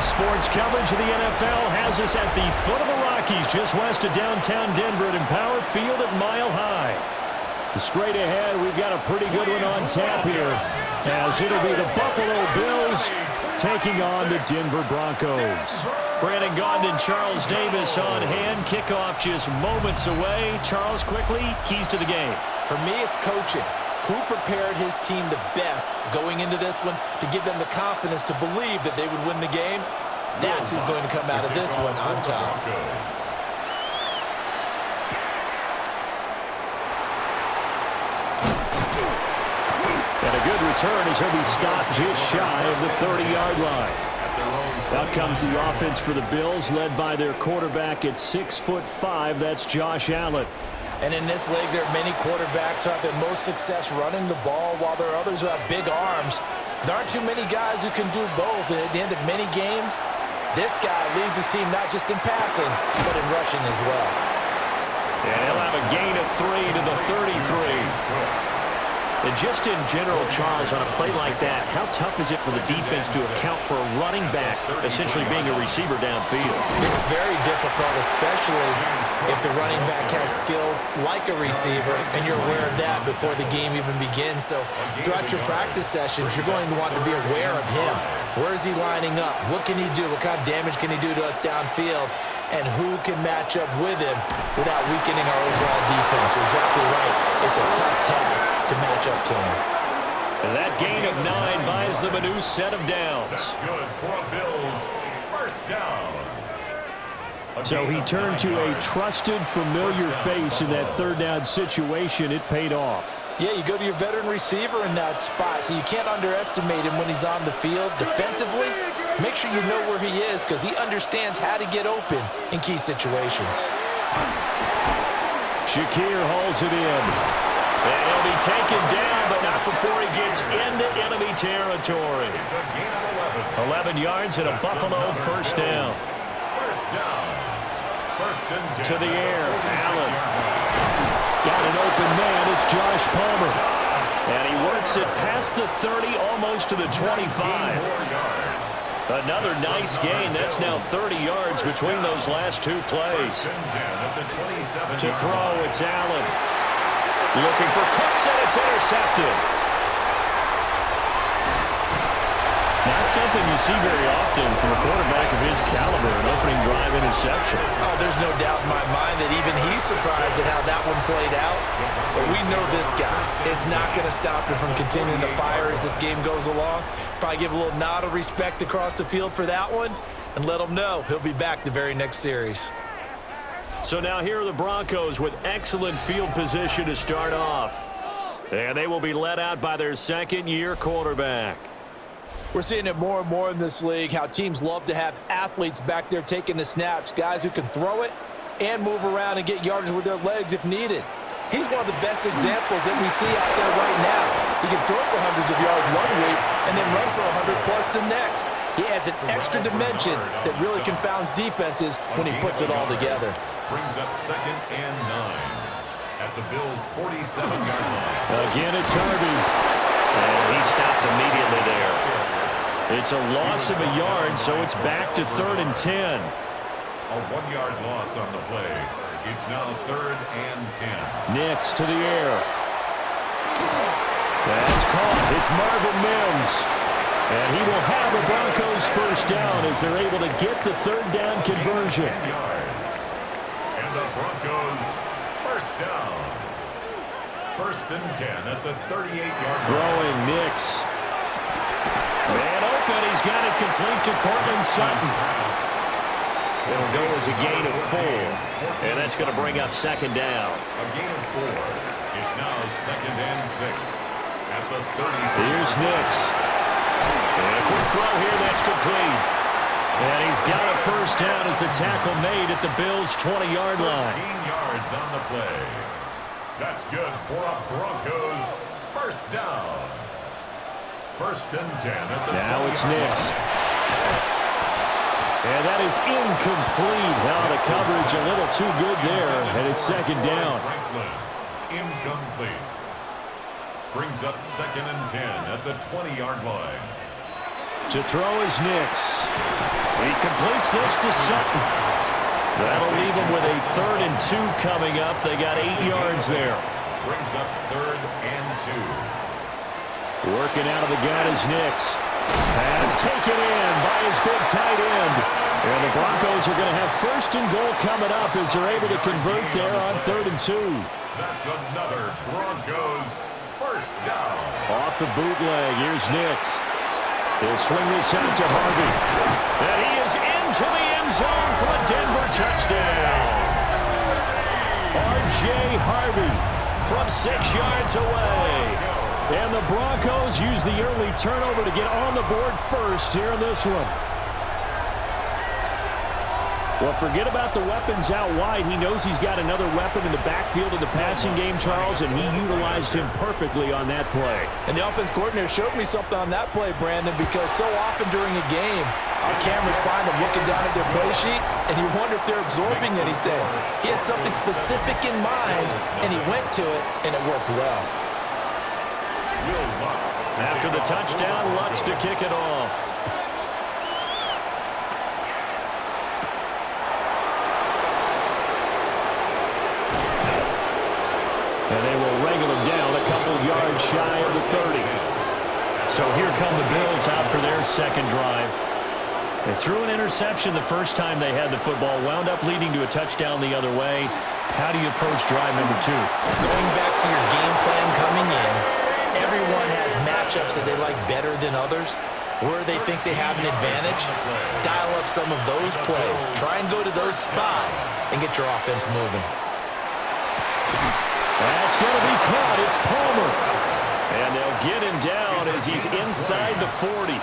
Sports coverage of the NFL has us at the foot of the Rockies, just west of downtown Denver at Empower Field at Mile High. Straight ahead, we've got a pretty good one on tap here, as it'll be the Buffalo Bills taking on the Denver Broncos. Brandon Gaudin and Charles Davis on hand. Kickoff just moments away. Charles, quickly, keys to the game. For me, it's coaching. Who prepared his team the best going into this one to give them the confidence to believe that they would win the game? That's who's going to come out of this one on top. And a good return as he'll be stopped just shy of the 30-yard line. Out comes the offense for the Bills, led by their quarterback at 6'5". That's Josh Allen. And in this league, there are many quarterbacks who have their most success running the ball, while there are others who have big arms. There aren't too many guys who can do both, and at the end of many games, this guy leads his team not just in passing, but in rushing as well. And he'll have a gain of 3 to the 33. And just in general, Charles, on a play like that, how tough is it for the defense to account for a running back essentially being a receiver downfield? It's very difficult, especially if the running back has skills like a receiver, and you're aware of that before the game even begins. So throughout your practice sessions, you're going to want to be aware of him. Where is he lining up? What can he do? What kind of damage can he do to us downfield? And who can match up with him without weakening our overall defense? You're exactly right. It's a tough task to match up to him. And that gain of 9 buys them a new set of downs. That's good for a Bills first down. So he turned to a trusted, familiar face in that third down situation. It paid off. Yeah, you go to your veteran receiver in that spot, so you can't underestimate him when he's on the field. Defensively, make sure you know where he is, because he understands how to get open in key situations. Shakir hauls it in. And he'll be taken down, but not before he gets into enemy territory. 11 yards and a Buffalo first down. First down. First and 10. To the air, Allen. Got an open man, it's Josh Palmer. And he works it past the 30, almost to the 25. Another nice gain. That's now 30 yards between those last two plays. To throw, it's Allen. Looking for Cooks, and it's intercepted. Not something you see very often from a quarterback of his caliber, an opening drive interception. Oh, there's no doubt in my mind that even he's surprised at how that one played out. But we know this guy is not going to stop him from continuing to fire as this game goes along. Probably give a little nod of respect across the field for that one and let him know he'll be back the very next series. So now here are the Broncos with excellent field position to start off. And they will be led out by their second-year quarterback. We're seeing it more and more in this league, how teams love to have athletes back there taking the snaps, guys who can throw it and move around and get yardage with their legs if needed. He's one of the best examples that we see out there right now. He can throw for hundreds of yards one week and then run for 100+ the next. He adds an extra dimension that really confounds defenses when he puts it all together. Brings up 2nd and 9 at the Bills' 47-yard line. Again, it's Harvey. And he stopped immediately there. It's a loss of a yard, so it's back to 3rd and 10. A 1-yard loss on the play. It's now 3rd and 10. Nix to the air. That's caught. It's Marvin Mims. And he will have a Broncos first down as they're able to get the third down conversion. 10 yards. And the Broncos first down. 1st and 10 at the 38-yard line. Throwing Nix. And open, he's got it complete to Cortland Sutton. It'll go as a gain of 4. And that's going to bring up 2nd down. A gain of 4. It's now 2nd and 6 at the 30. Here's Nix. And a quick throw here, that's complete. And he's got a first down as a tackle made at the Bills' 20-yard line. 13 yards on the play. That's good for a Broncos first down. 1st and 10 at the now it's Nix. And that is incomplete. Now the coverage a little too good there, and it's 2nd down. Franklin, incomplete. Brings up 2nd and 10 at the 20-yard line. To throw is Nix. He completes this to Sutton. That'll leave them with a 3rd and 2 coming up. They got 8 yards there. Brings up 3rd and 2. Working out of the gun is Nix. Pass taken in by his big tight end. And the Broncos are going to have 1st and goal coming up as they're able to convert there on 3rd and 2. That's another Broncos 1st down. Off the bootleg, here's Nix. He'll swing this out to Harvey. And he is into the end zone for a Denver touchdown. R.J. Harvey from 6 yards away. And the Broncos use the early turnover to get on the board first here in this one. Well, forget about the weapons out wide. He knows he's got another weapon in the backfield of the passing game, Charles, and he utilized him perfectly on that play. And the offense coordinator showed me something on that play, Brandon, because so often during a game, our cameras find them looking down at their play sheets, and you wonder if they're absorbing anything. He had something specific in mind, and he went to it, and it worked well. After the touchdown, Lutz to kick it off. And they will wrangle him down a couple yards shy of the 30. So here come the Bills out for their 2nd drive. They threw an interception the first time they had the football, wound up leading to a touchdown the other way. How do you approach drive number 2? Going back to your game plan coming in, everyone has matchups that they like better than others. Where they think they have an advantage, dial up some of those plays. Try and go to those spots and get your offense moving. That's going to be caught. It's Palmer. And they'll get him down as he's inside the 40.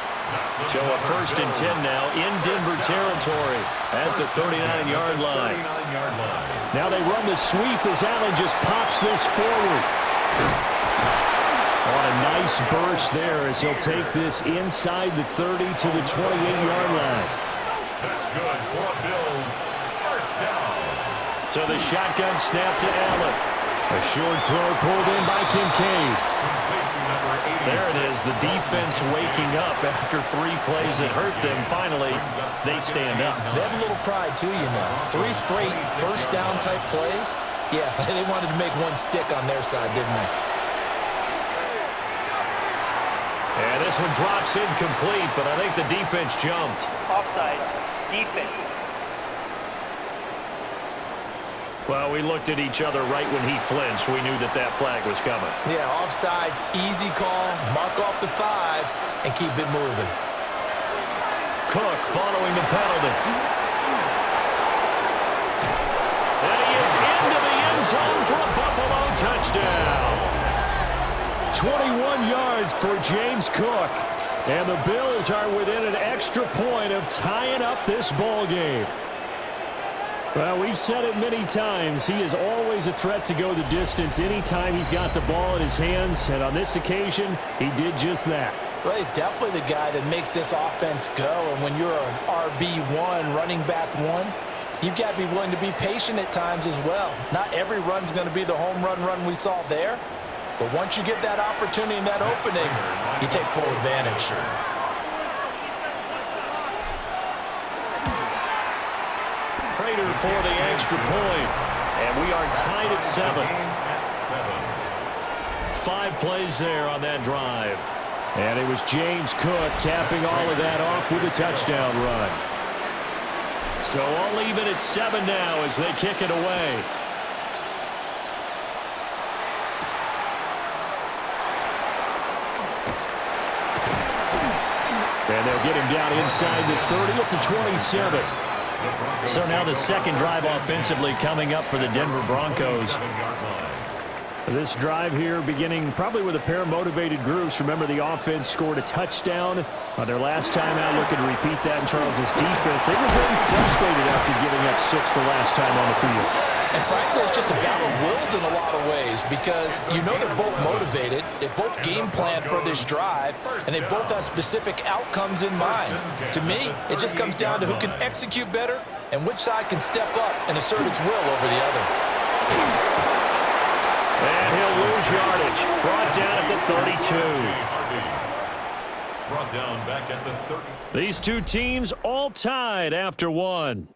So a 1st and 10 now in Denver territory at the 39-yard line. Now they run the sweep as Allen just pops this forward. On a nice burst there as he'll take this inside the 30 to the 28-yard line. That's good for Bills. 1st down. So the shotgun snap to Allen. A short throw pulled in by Kincaid. There it is, the defense waking up after 3 plays that hurt them. Finally, they stand up. They have a little pride, too, you know. 3 straight 1st down type plays. Yeah, they wanted to make one stick on their side, didn't they? And this one drops incomplete, but I think the defense jumped. Offside, defense. Well, we looked at each other right when he flinched. We knew that that flag was coming. Yeah, offsides, easy call, mark off the 5, and keep it moving. Cook following the penalty. And he is into the end zone for a Buffalo touchdown. 21 yards for James Cook. And the Bills are within an extra point of tying up this ball game. Well, we've said it many times. He is always a threat to go the distance anytime he's got the ball in his hands. And on this occasion, he did just that. Well, he's definitely the guy that makes this offense go. And when you're an RB1, running back 1, you've got to be willing to be patient at times as well. Not every run's going to be the home run we saw there. But once you get that opportunity and that opening, you take full advantage. Prater for the extra point. And we are tied at 7. 5 plays there on that drive. And it was James Cook capping all of that off with a touchdown run. So all even at 7 now as they kick it away. And they'll get him down inside the 30 up to 27. So now the 2nd drive offensively coming up for the Denver Broncos. This drive here beginning probably with a pair of motivated groups. Remember, the offense scored a touchdown on their last time out. Looking to repeat that in Charles's defense. They were very frustrated after giving up 6 the last time on the field. And frankly, it's just a battle of wills in a lot of ways because you know they're both motivated, they both game plan for this drive, and they both have specific outcomes in mind. To me, it just comes down to who can execute better and which side can step up and assert its will over the other. And he'll lose yardage. Brought down at the 32. brought down back at the 30. These two teams all tied after one.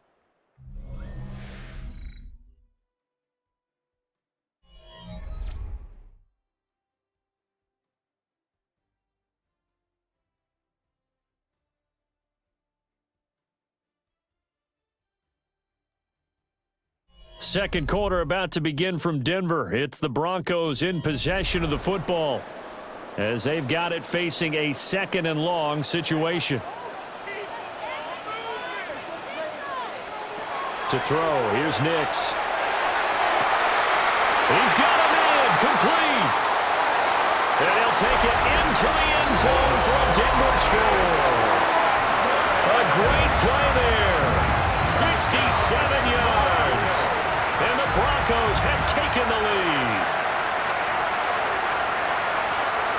Second quarter about to begin from Denver. It's the Broncos in possession of the football as they've got it facing a 2nd and long situation. To throw, here's Nix. He's got him in, complete. And he'll take it into the end zone for a Denver score. A great play there. 67 yards. And the Broncos have taken the lead.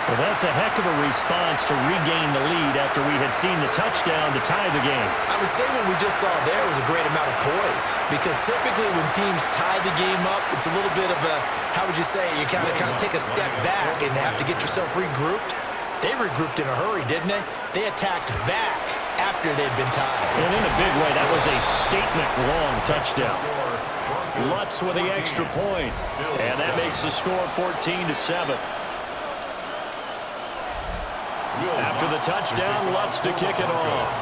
Well, that's a heck of a response to regain the lead after we had seen the touchdown to tie the game. I would say what we just saw there was a great amount of poise, because typically when teams tie the game up, it's a little bit of a, how would you say, you kind of take a step back and have to get yourself regrouped. They regrouped in a hurry, didn't they? They attacked back after they'd been tied. And in a big way, that was a statement-long touchdown. Lutz with the extra point, and that makes the score 14-7. After the touchdown, Lutz to kick it off.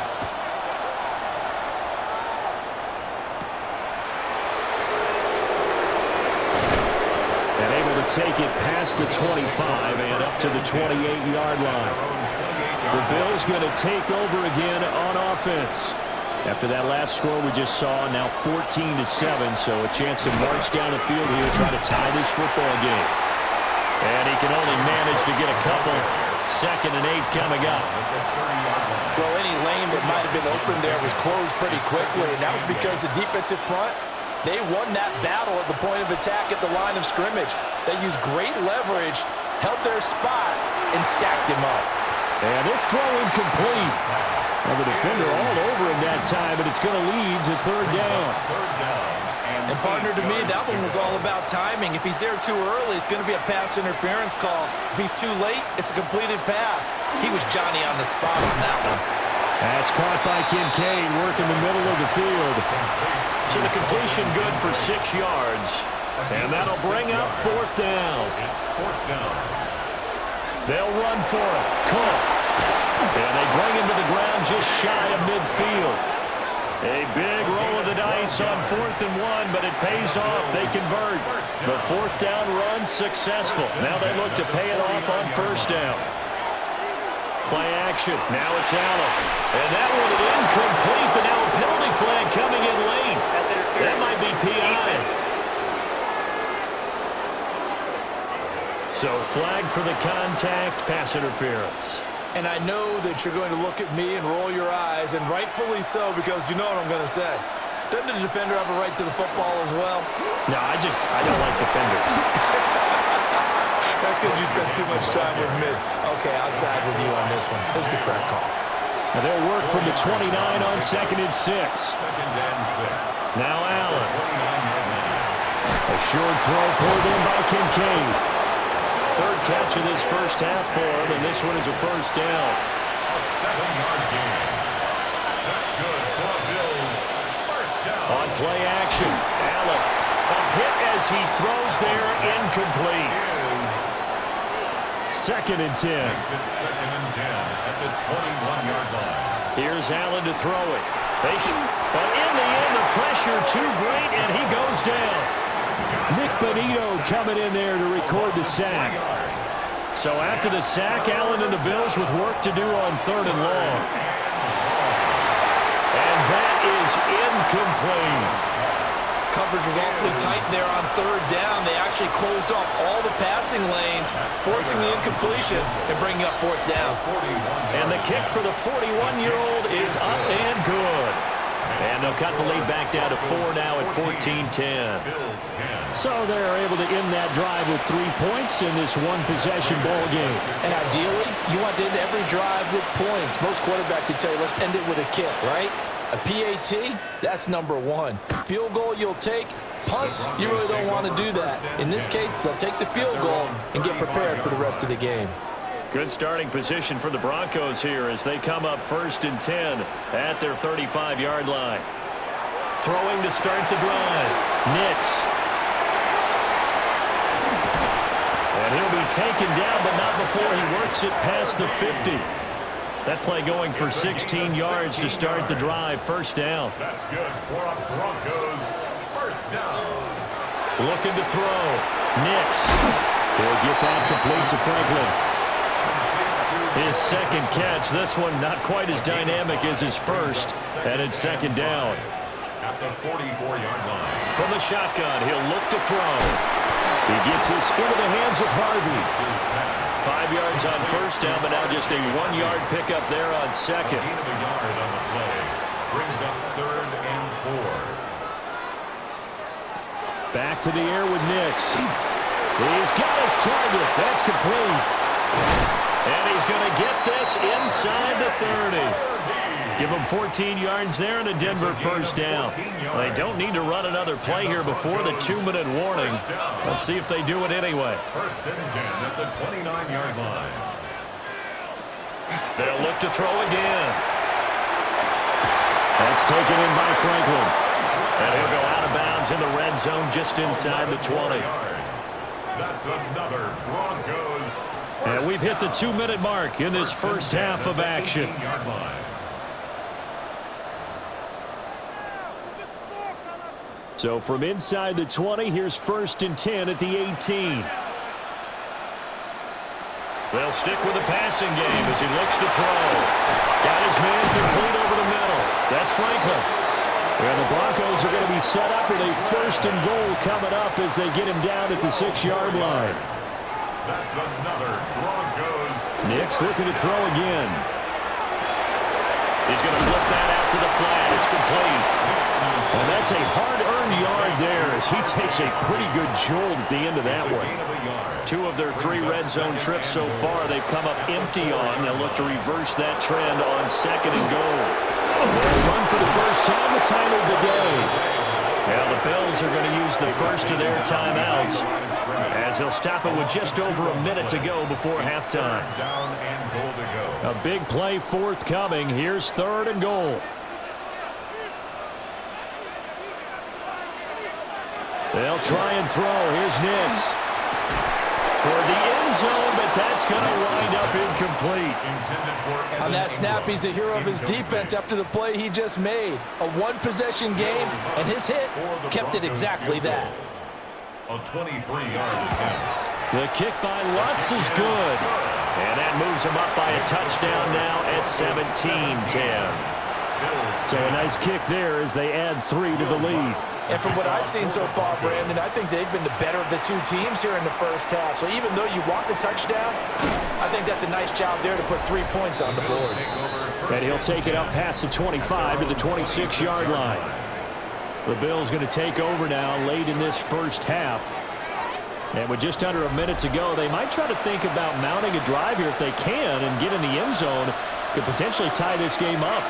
And able to take it past the 25 and up to the 28-yard line. The Bills going to take over again on offense. After that last score we just saw, now 14-7, so a chance to march down the field here, try to tie this football game. And he can only manage to get a couple. 2nd and 8 coming up. Well, any lane that might have been open there was closed pretty quickly, and that was because the defensive front, they won that battle at the point of attack at the line of scrimmage. They used great leverage, held their spot, and stacked him up. And this throw incomplete. Well, the defender all over him that time, but it's going to lead to 3rd down. And, partner, to me, that one was all about timing. If he's there too early, it's going to be a pass interference call. If he's too late, it's a completed pass. He was Johnny on the spot on that one. That's caught by Kincaid, working the middle of the field. So the completion good for 6 yards. And that'll bring up 4th down. It's 4th down. They'll run for it. Cook. And they bring him to the ground just shy of midfield. A big roll of the dice on 4th and 1, but it pays off. They convert. The 4th down run successful. Now they look to pay it off on 1st down. Play action. Now it's Allen. And that one incomplete, but now a penalty flag coming in late. That might be PI. So flag for the contact, pass interference. And I know that you're going to look at me and roll your eyes, and rightfully so, because you know what I'm going to say. Doesn't the defender have a right to the football as well? No, I don't like defenders. That's because you spend too much time with me. Okay, I'll side with you on this one. This is the correct call. Now they'll work from the 29 on 2nd and 6. 2nd and 6. Now Allen. A short throw pulled in by Kincaid. 3rd catch of this first half for him, and this one is a 1st down. A 7-yard gain. That's good for the Bills. 1st down. On play action, Allen. A hit as he throws there, incomplete. 2nd and 10. Makes it 2nd and 10 at the 21-yard line. Here's Allen to throw it. But in the end, the pressure too great, and he goes down. Nick Bonito coming in there to record the sack. So after the sack, Allen and the Bills with work to do on 3rd and long. And that is incomplete. Coverage was awfully tight there on 3rd down. They actually closed off all the passing lanes, forcing the incompletion and bringing up 4th down. And the kick for the 41-year-old is up and good. And they'll cut the lead back down to 4 now at 14-10. So they're able to end that drive with 3 points in this one-possession ball game. And ideally, you want to end every drive with points. Most quarterbacks would tell you, let's end it with a kick, right? A PAT, that's number 1. Field goal you'll take. Punts, you really don't want to do that. In this case, they'll take the field goal and get prepared for the rest of the game. Good starting position for the Broncos here as they come up 1st and 10 at their 35-yard line. Throwing to start the drive. Nix. And he'll be taken down, but not before he works it past the 50. That play going for 16 yards to start the drive. First down. That's good for a Broncos first down. Looking to throw. Nix. He'll get that complete to Franklin. His second catch. This one not quite as dynamic as his first. And it's second down. At the 44-yard line. From the shotgun, he'll look to throw. He gets this into the hands of Harvey. 5 yards on first down, but now just a 1-yard pickup there on second. Gain of a yard on the play. Brings up 3rd and 4. Back to the air with Nix. He's got his target. That's complete. And he's going to get this inside the 30. Give him 14 yards there and a Denver first down. They don't need to run another play here before the 2-minute warning. Let's see if they do it anyway. 1st and 10 at the 29-yard line. They'll look to throw again. That's taken in by Franklin. And he'll go out of bounds in the red zone just inside the 20. That's another Broncos. And we've hit the 2-minute mark in this first half of action. So from inside the 20, here's 1st and 10 at the 18. They'll stick with the passing game as he looks to throw. Got his man complete over the middle. That's Franklin. And the Broncos are going to be set up with a 1st and goal coming up as they get him down at the 6-yard line. That's another Broncos. Nix looking to throw again. He's going to flip that out to the flat. It's complete. And that's a hard-earned yard there as he takes a pretty good jolt at the end of that one. 2 of their 3 red zone trips so far they've come up empty on. They'll look to reverse that trend on 2nd and goal. They'll run for the first time. The time of the day. Now the Bills are going to use the first of their timeouts as they'll stop it with just over a minute to go before halftime. Down and goal to go. A big play forthcoming. Here's 3rd and goal. They'll try and throw. Here's Nix. Toward the end zone, but that's going to wind up incomplete. On that snap, he's a hero of his defense after the play he just made. A 1-possession game, and his hit kept it exactly that. A 23-yard attempt. The kick by Lutz is good. And that moves him up by a touchdown now at 17-10. So a nice kick there as they add 3 to the lead. And from what I've seen so far, Brandon, I think they've been the better of the 2 teams here in the first half. So even though you want the touchdown, I think that's a nice job there to put 3 points on the board. And he'll take it up past the 25 to the 26-yard line. The Bills going to take over now late in this first half. And with just under a minute to go, they might try to think about mounting a drive here if they can and get in the end zone. Could potentially tie this game up.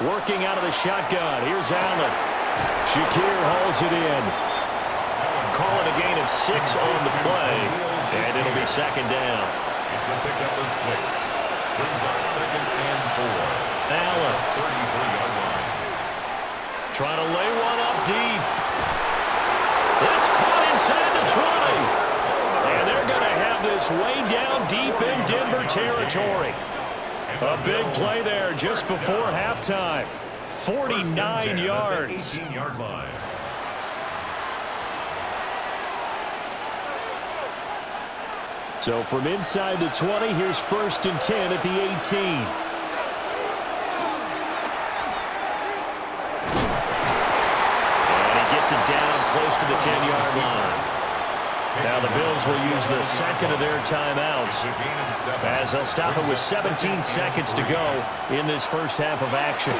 Working out of the shotgun. Here's Allen. Shakir hauls it in. Call it a gain of 6 on the play. And it'll be second down. It's a pickup of 6. Brings up 2nd and 4. Allen. 33-yard line. Trying to lay one up deep. That's caught inside the 20. And they're going to have this way down deep in Denver territory. A big play there just before halftime. 49 yards. 18-yard line. So from inside the 20, here's 1st and 10 at the 18. And he gets it down close to the 10-yard line. Now the Bills will use the second of their timeouts as they'll stop it with 17 seconds to go in this first half of action.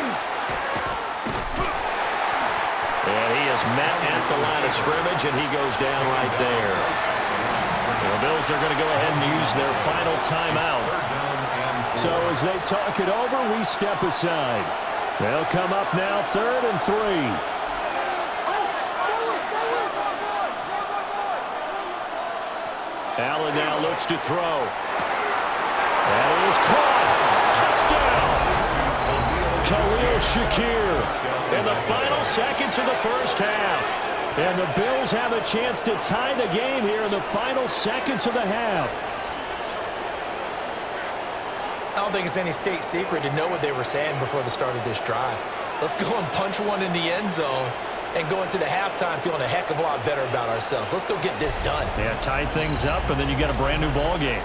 And he is met at the line of scrimmage, and he goes down right there. The Bills are going to go ahead and use their final timeout. So as they talk it over, we step aside. They'll come up now 3rd and 3. looks to throw. That is caught. Touchdown. Khalil Shakir in the final seconds of the first half. And the Bills have a chance to tie the game here in the final seconds of the half. I don't think it's any state secret to know what they were saying before the start of this drive. Let's go and punch one in the end zone and go into the halftime feeling a heck of a lot better about ourselves. Let's go get this done. Yeah, tie things up, and then you get a brand new ball game.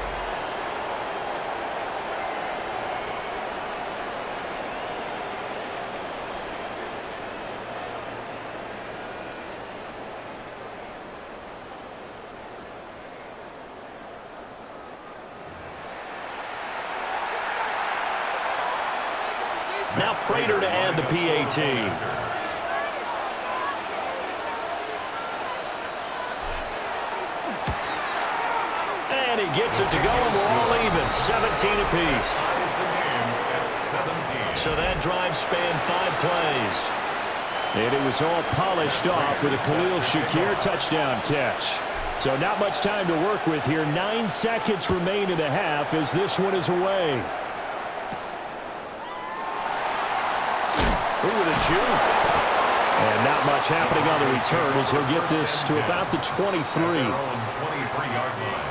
Now Prater to add the PAT. And he gets it to go, and we're all even. 17 apiece. So that drive spanned 5 plays. And it was all polished off with a Khalil Shakir touchdown catch. So not much time to work with here. 9 seconds remain in the half as this one is away. Ooh, with a juke. And not much happening on the return as he'll get this to about the 23. 23-yard line.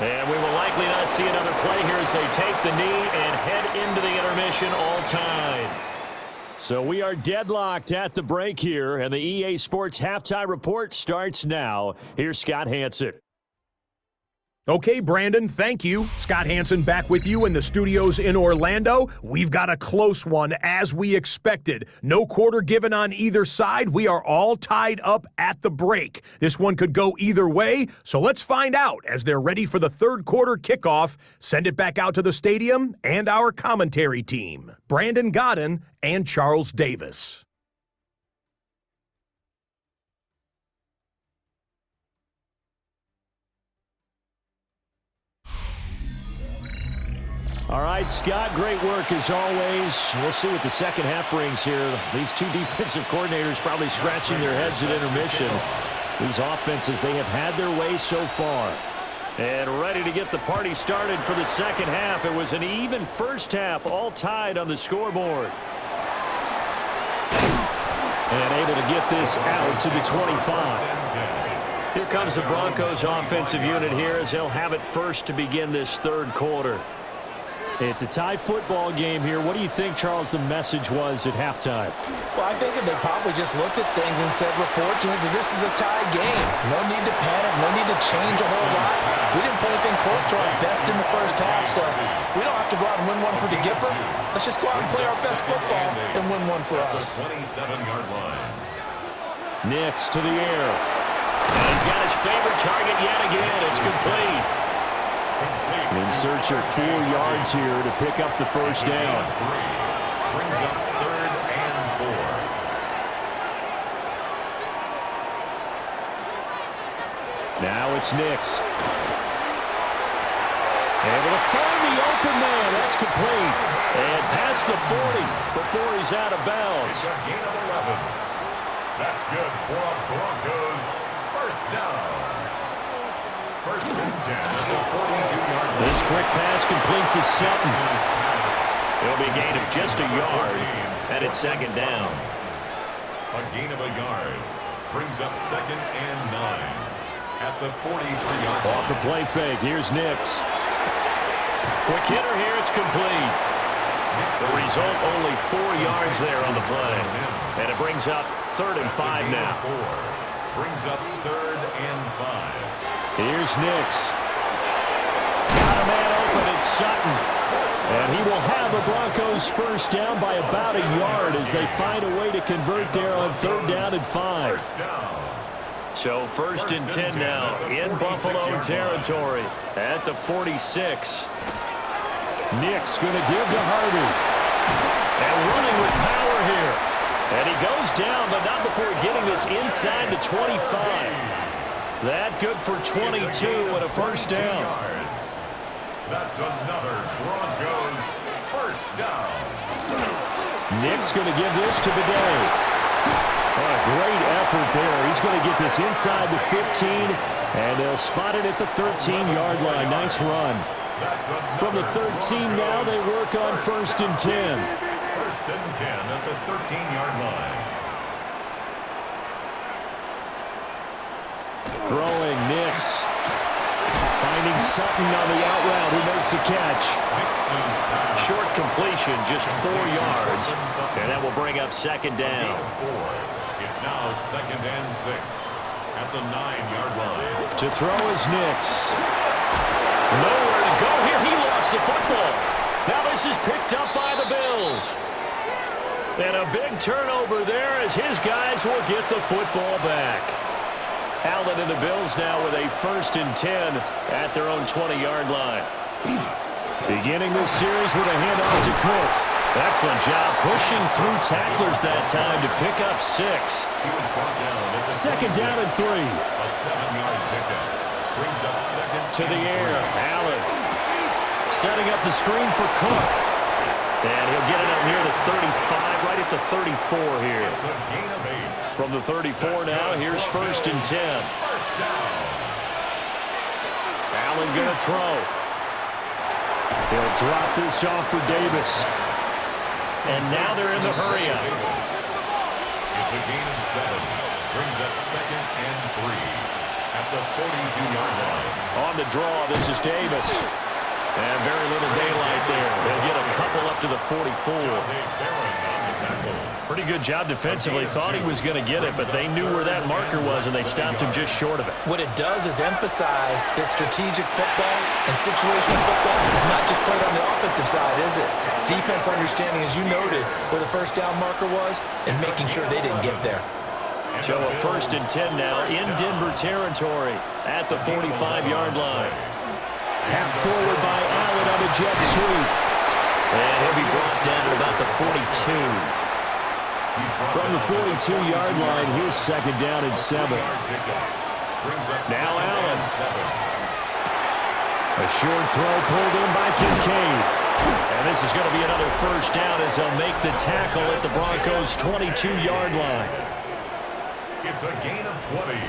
And we will likely not see another play here as they take the knee and head into the intermission all tied. So we are deadlocked at the break here, and the EA Sports Halftime Report starts now. Here's Scott Hanson. Okay, Brandon, thank you. Scott Hanson back with you in the studios in Orlando. We've got a close one, as we expected. No quarter given on either side. We are all tied up at the break. This one could go either way, so let's find out as they're ready for the third quarter kickoff. Send it back out to the stadium and our commentary team, Brandon Godden and Charles Davis. All right, Scott, great work as always. We'll see what the second half brings here. These two defensive coordinators probably scratching their heads at intermission. These offenses, they have had their way so far. And ready to get the party started for the second half. It was an even first half, all tied on the scoreboard. And able to get this out to the 25. Here comes the Broncos offensive unit here as they'll have it first to begin this third quarter. It's a tie football game here. What do you think, Charles, the message was at halftime? Well, I think they probably just looked at things and said, we're fortunate that this is a tie game. No need to panic, no need to change a whole lot. We didn't play anything close to our best in the first half, so we don't have to go out and win one for the Gipper. Let's just go out and play our best football and win one for us. 27-yard line. Nix to the air. And he's got his favorite target yet again. It's complete. In search of 4 yards here to pick up the first down. Brings up 3rd and 4. Now it's Nix. Able to find the open man. That's complete. And past the 40 before he's out of bounds. It's a gain of 11. That's good for a Broncos first down. 1st and 10 at the 42-yard line. This quick pass complete to Sutton. It'll be a gain of just a yard, and it's 2nd down. A gain of a yard brings up 2nd and 9 at the 43-yard line. Off the play fake, here's Nix. Quick hitter here, it's complete. The result, only 4 yards there on the play. And it brings up 3rd and 5 now. Brings up 3rd and 5. Here's Nix. Got a man open, it's Sutton. And he will have the Broncos first down by about a yard as they find a way to convert there on 3rd down and 5. So 1st and 10 now in Buffalo territory at the 46. Nix going to give to Harvey. And running with power here. And he goes down, but not before getting this inside the 25. That good for 22 and a first down. That's another Broncos first down. Nick's going to give this to Bidet. What a great effort there. He's going to get this inside the 15, and they'll spot it at the 13-yard line. Nice run. From the 13 now, they work on 1st and 10. 1st and 10 at the 13-yard line. Throwing, Nix. Finding Sutton on the out route, who makes the catch. Short completion, just 4 yards. And that will bring up 2nd down. It's now 2nd and 6 at the 9-yard line. To throw is Nix. Nowhere to go here. He lost the football. Now this is picked up by the Bills. And a big turnover there as his guys will get the football back. Allen and the Bills now with a 1st and 10 at their own 20-yard line. Beginning this series with a handoff to Cook. Excellent job pushing through tacklers that time to pick up 6. 2nd down and 3. A 7-yard pickup. Brings up 2nd to the air. Allen setting up the screen for Cook. And he'll get it up near the 35, right at the 34 here. It's a gain of 8. From the 34 now, here's 1st and 10. First down. Allen going to throw. He'll drop this off for Davis. And now they're in the hurry-up. It's a gain of 7. Brings up 2nd and 3 at the 42-yard line. On the draw, this is Davis. And very little daylight there. They'll get a couple up to the 44. Pretty good job defensively. Thought he was going to get it, but they knew where that marker was, and they stopped him just short of it. What it does is emphasize that strategic football and situational football is not just played on the offensive side, is it? Defense understanding, as you noted, where the 1st down marker was and making sure they didn't get there. So a 1st and 10 now in Denver territory at the 45-yard line. Tap forward by Allen on a jet sweep. And he'll be brought down at about the 42. From the 42-yard line, here's 2nd down and 7. Now Allen. A short throw pulled in by Kincaid. And this is going to be another 1st down as they'll make the tackle at the Broncos' 22-yard line. It's a gain of 20.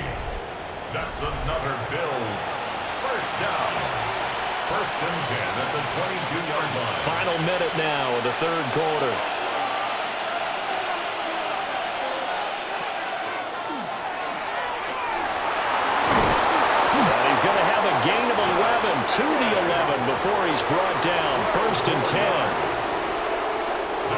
That's another Bills 1st down. 1st and 10 at the 22-yard line. Final minute now of the 3rd quarter. And he's going to have a gain of 11 to the 11 before he's brought down. 1st and 10.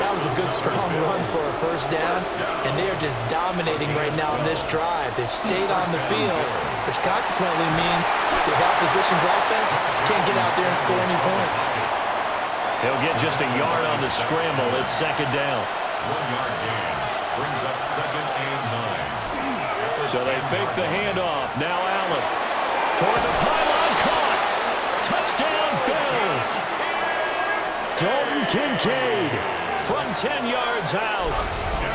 That was a good, strong run for a 1st down, and they are just dominating right now on this drive. They've stayed on the field, which consequently means the opposition's offense can't get out there and score any points. He'll get just a yard on the scramble. It's 2nd down. 1-yard gain. Brings up 2nd and 9. So they fake the handoff. Now Allen. Toward the pylon, caught. Touchdown, Bills. Dalton Kincaid from 10 yards out.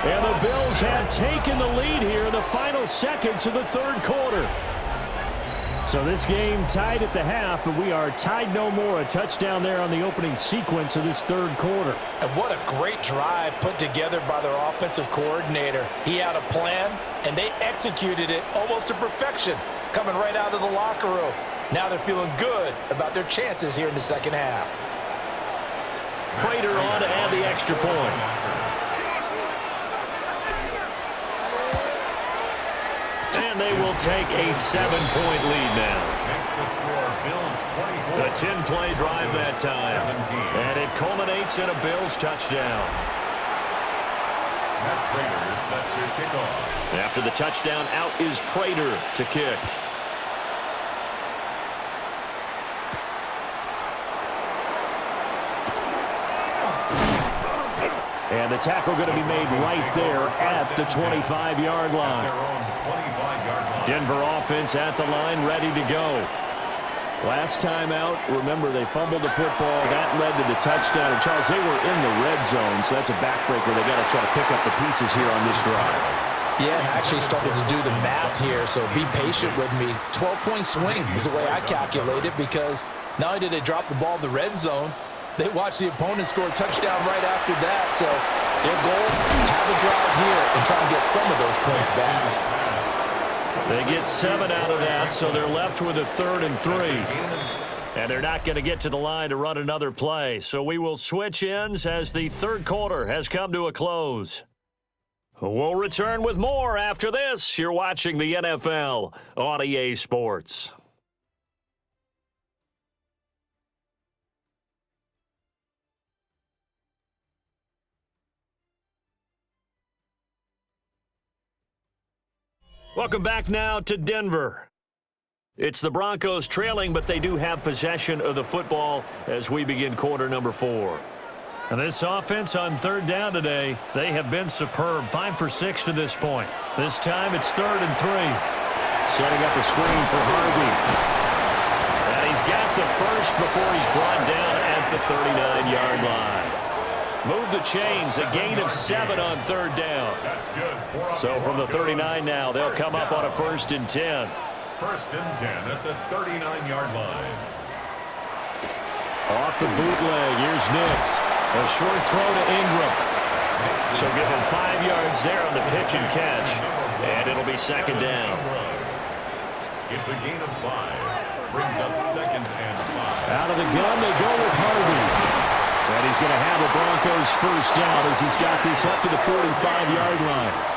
And the Bills have taken the lead here in the final seconds of the 3rd quarter. So this game tied at the half, but we are tied no more. A touchdown there on the opening sequence of this 3rd quarter. And what a great drive put together by their offensive coordinator. He had a plan, and they executed it almost to perfection, coming right out of the locker room. Now they're feeling good about their chances here in the 2nd half. Prater on to add the extra point. And they will take a 7-point lead now. Makes the score Bills 24. A 10-play drive that time. 17. And it culminates in a Bills touchdown. Matt Prater is set to kick off. After the touchdown, out is Prater to kick. And the tackle going to be made right there at the 25-yard line. Denver offense at the line, ready to go. Last time out, remember, they fumbled the football. That led to the touchdown. And, Charles, they were in the red zone, so that's a backbreaker. They got to try to pick up the pieces here on this drive. Yeah, and I actually started to do the math here, so be patient with me. 12-point swing is the way I calculate it, because not only did they drop the ball in the red zone, they watch the opponent score a touchdown right after that. So their goal, have a drive here and try and get some of those points back. They get 7 out of that, so they're left with a 3rd and 3. And they're not going to get to the line to run another play. So we will switch ends as the third quarter has come to a close. We'll return with more after this. You're watching the NFL on EA Sports. Welcome back now to Denver. It's the Broncos trailing, but they do have possession of the football as we begin quarter number 4. And this offense on 3rd down today, they have been superb. 5 for 6 to this point. This time it's 3rd and 3. Setting up a screen for Harvey. And he's got the first before he's brought down at the 39-yard line. Move the chains, a gain of 7 on 3rd down. That's good. So from the 39 now, they'll come up on a 1st and 10. 1st and 10 at the 39-yard line. Off the bootleg, here's Nix. A short throw to Ingram. So give him 5 yards there on the pitch and catch. And it'll be 2nd down. It's a gain of 5. Brings up 2nd and 5. Out of the gun, they go with Harvey. And he's going to have a Broncos 1st down as he's got this up to the 45-yard line.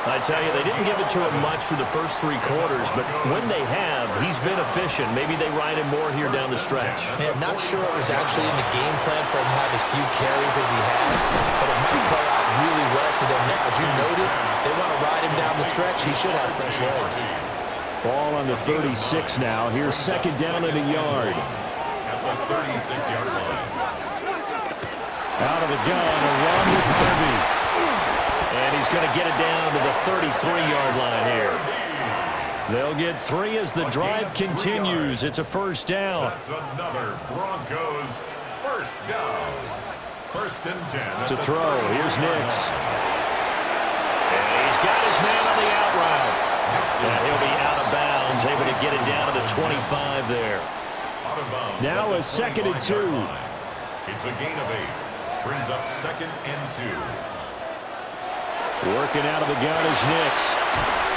I tell you, they didn't give it to him much for the first 3 quarters, but when they have, he's been efficient. Maybe they ride him more here down the stretch. Yeah, I'm not sure it was actually in the game plan for him to have as few carries as he has, but it might play out really well for them now. As you noted, if they want to ride him down the stretch, he should have fresh legs. Ball on the 36 now. Here's 2nd down and a yard. At the 36-yard line. Out of the gun, a run with Harvey. And he's going to get it down to the 33-yard line here. They'll get 3 as the drive continues. It's a 1st down. That's another Broncos 1st down. 1st and 10. To throw, here's Nix. And he's got his man on the out route. And he'll be out of bounds, able to get it down to the 25 there. Out of bounds. Now a 2nd and 2. It's a gain of 8. Brings up 2nd and 2. Working out of the gun is Nix.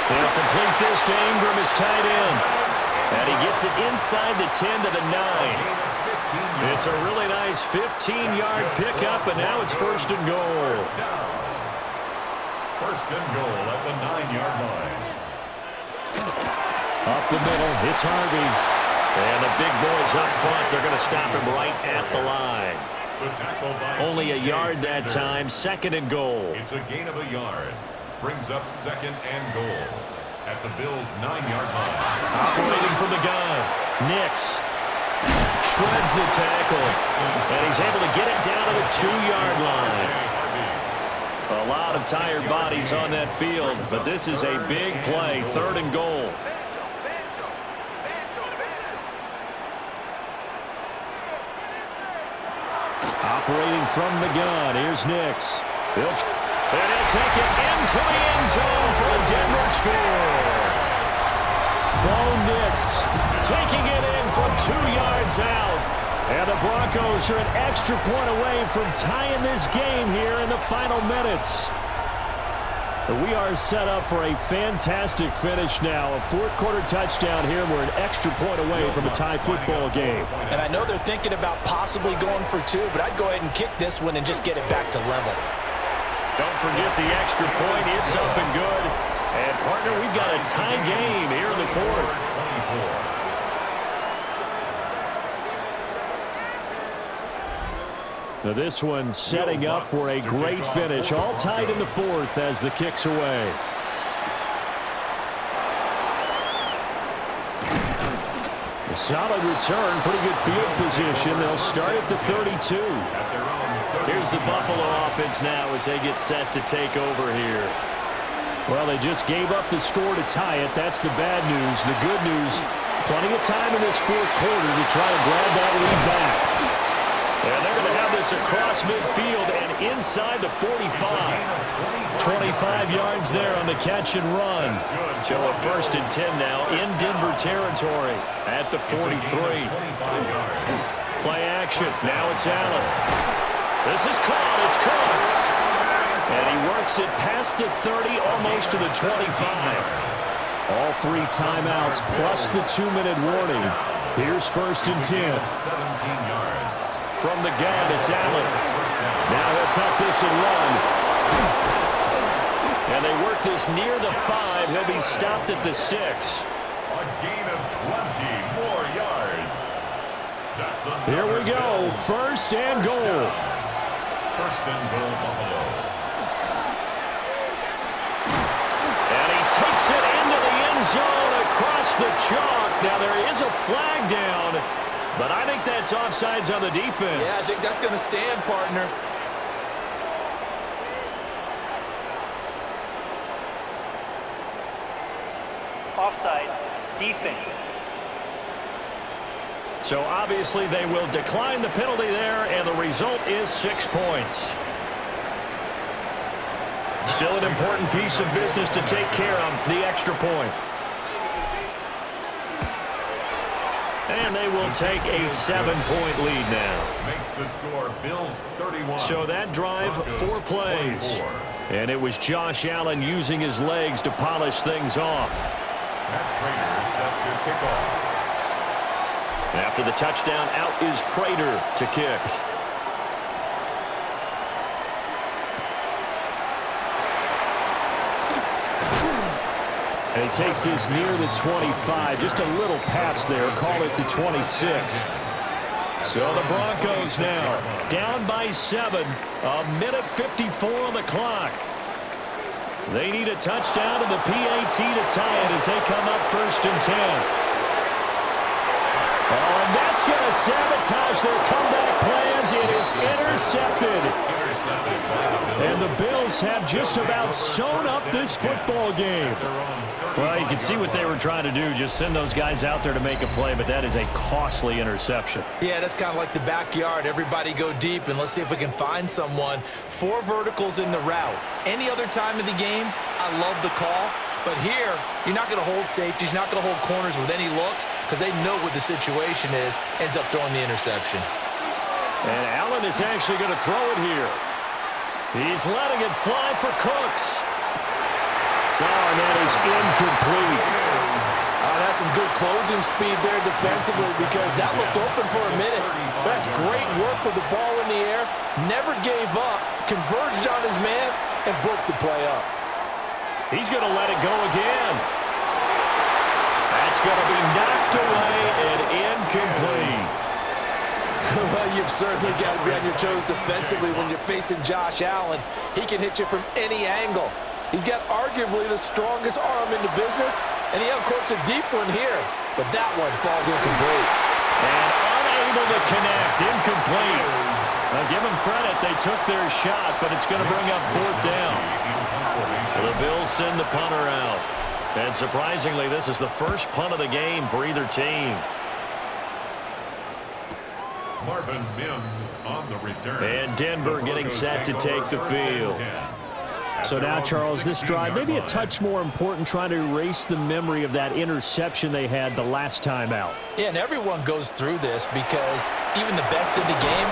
They'll complete this to Ingram as tight end. And he gets it inside the 10 to the 9. It's a really nice 15-yard pickup, and now it's 1st and goal. 1st and goal at the 9-yard line. Up the middle, it's Harvey. And the big boys up front, they're going to stop him right at the line. Only a yard that time, 2nd and goal. It's a gain of a yard. Brings up 2nd and goal at the Bills' 9-yard line. Operating from the gun, Nix shreds the tackle, and he's able to get it down to the 2-yard line. A lot of tired bodies on that field, but this is a big play, 3rd and goal. Operating from the gun, here's Nix. And he'll take it into the end zone for a Denver score. Bo Nix taking it in from 2 yards out. And the Broncos are an extra point away from tying this game here in the final minutes. We are set up for a fantastic finish now. A 4th quarter touchdown here. We're an extra point away from a tie football game. And I know they're thinking about possibly going for 2, but I'd go ahead and kick this one and just get it back to level. Don't forget the extra point. It's up and good. And, partner, we've got a tie game here in the 4th. Now this one setting up for a great finish. All tied in the 4th as the kick's away. A solid return, pretty good field position. They'll start at the 32. Here's the Buffalo offense now as they get set to take over here. Well, they just gave up the score to tie it. That's the bad news. The good news, plenty of time in this 4th quarter to try to grab that lead back. And they're going to have this across midfield and inside the 45. 25 yards there on the catch and run. So a 1st and 10 now in Denver territory at the 43. Play action. Now it's Allen. This is caught. It's Cooks. And he works it past the 30, almost to the 25. All 3 timeouts plus the 2-minute warning. Here's 1st and 10. 17 yards. From the gun, it's Allen. Now he'll tuck this and run. And they work this near the 5. He'll be stopped at the 6. A gain of 20 more yards. That's Here we go. 1st and goal. 1st and goal, Buffalo. And he takes it into the end zone across the chalk. Now there is a flag down, but I think that's offsides on the defense. Yeah, I think that's going to stand, partner. Offside. Defense. So obviously they will decline the penalty there, and the result is 6 points. Still an important piece of business to take care of, the extra point. And they will take a 7-point lead now. Makes the score Bills 31. So that drive, 4 plays. 24. And it was Josh Allen using his legs to polish things off. Matt Prater set to kick off. After the touchdown, out is Prater to kick. And he takes this near the 25. Just a little pass there. Call it the 26. So the Broncos now down by 7. 1:54 on the clock. They need a touchdown and the PAT to tie it as they come up 1st and 10. Oh, and that's going to sabotage their comeback plans. It is intercepted. And the Bills have just about sewn up this football game. Well, you can see what they were trying to do. Just send those guys out there to make a play, but that is a costly interception. Yeah, that's kind of like the backyard. Everybody go deep, and let's see if we can find someone. 4 verticals in the route. Any other time of the game, I love the call. But here, you're not going to hold safeties. You're not going to hold corners with any looks because they know what the situation is. Ends up throwing the interception. And Allen is actually going to throw it here. He's letting it fly for Cooks. Oh, and that is incomplete. That's some good closing speed there defensively because that looked open for a minute. That's great work with the ball in the air. Never gave up, converged on his man, and broke the play up. He's going to let it go again. That's going to be knocked away and incomplete. Well, you've certainly got to be on your toes defensively when you're facing Josh Allen. He can hit you from any angle. He's got arguably the strongest arm in the business, and he uncorks a deep one here. But that one falls incomplete. And unable to connect, incomplete. Now, give them credit, they took their shot, but it's going to bring up 4th down. The Bills send the punter out. And surprisingly, this is the first punt of the game for either team. Marvin Mims on the return. And Denver getting set to take the field. So now, Charles, this drive, maybe a touch more important, trying to erase the memory of that interception they had the last time out. Yeah, and everyone goes through this because even the best in the game,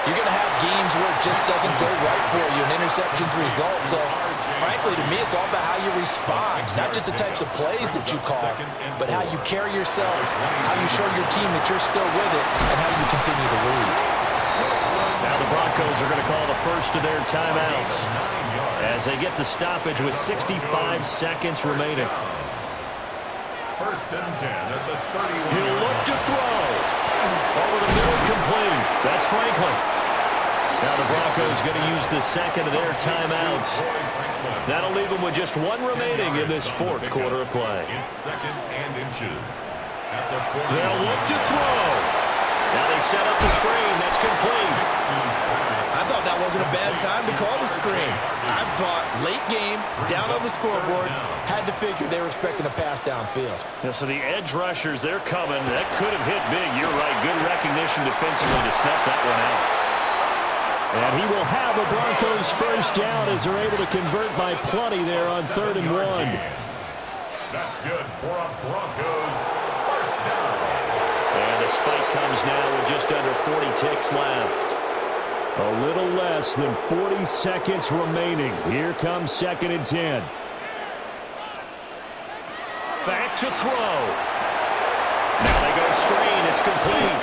you're going to have games where it just doesn't go right for you, and interceptions result. So, frankly, to me, it's all about how you respond, not just the types of plays that you call, but how you carry yourself, how you show your team that you're still with it, and how you continue to lead. Now the Broncos are going to call the first of their timeouts as they get the stoppage with 65 seconds remaining. 1st and 10 at the 31. He'll look to throw. Over the middle, complete. That's Franklin. Now the Broncos going to use the second of their timeouts. That'll leave them with just 1 remaining in this 4th quarter of play. It's 2nd and inches. They'll look to throw. Now they set up the screen. That's complete. I thought that wasn't a bad time to call the screen. I thought late game, down on the scoreboard, had to figure they were expecting a pass downfield. Yeah, so the edge rushers, they're coming. That could have hit big. You're right. Good recognition defensively to snuff that one out. And he will have a Broncos 1st down as they're able to convert by plenty there on 3rd and 1. That's good for a Broncos 1st down. And the spike comes now with just under 40 ticks left. A little less than 40 seconds remaining. Here comes 2nd and 10. Back to throw. Now they go screen. It's complete.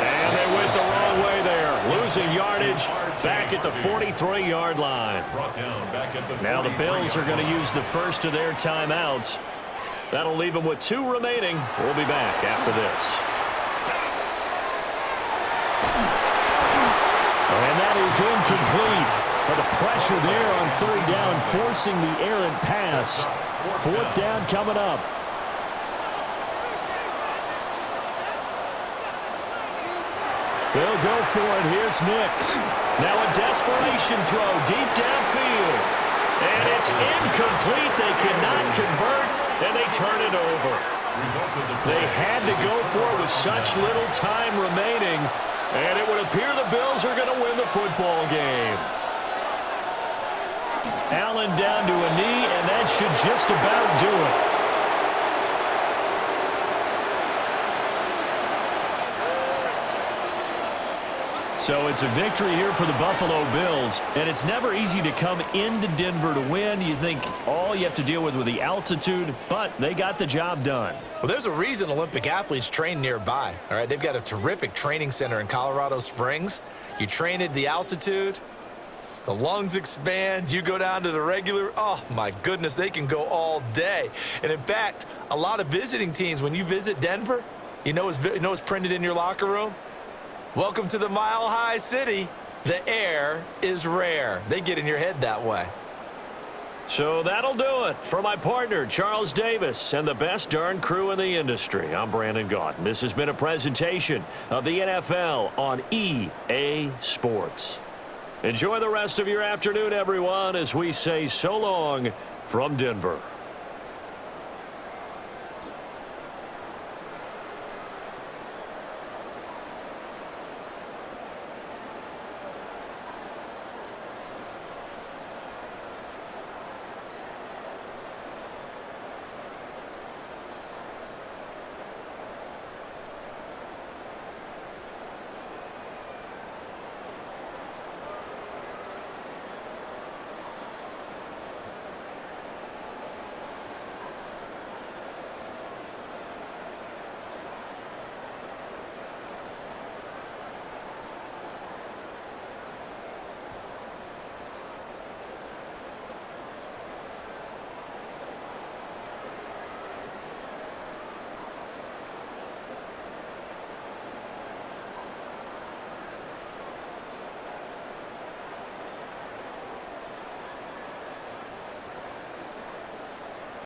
And they went the wrong way there. Losing yardage back at the 43-yard line. Now the Bills are going to use the first of their timeouts. That'll leave them with 2 remaining. We'll be back after this. And that is incomplete. But the pressure there on 3rd down, forcing the errant pass. 4th down coming up. They'll go for it. Here's Nix. Now a desperation throw deep downfield. And it's incomplete. They cannot convert, and they turn it over. They had to go for it with such little time remaining, and it would appear the Bills are going to win the football game. Allen down to a knee, and that should just about do it. So it's a victory here for the Buffalo Bills, and it's never easy to come into Denver to win. You think all you have to deal with the altitude, but they got the job done. Well, there's a reason Olympic athletes train nearby. All right, they've got a terrific training center in Colorado Springs. You train at the altitude, the lungs expand, you go down to the regular, oh my goodness, they can go all day. And in fact, a lot of visiting teams, when you visit Denver, you know what's printed in your locker room? Welcome to the Mile High City. The air is rare. They get in your head that way. So that'll do it for my partner, Charles Davis, and the best darn crew in the industry. I'm Brandon Gaudin. This has been a presentation of the NFL on EA Sports. Enjoy the rest of your afternoon, everyone, as we say so long from Denver.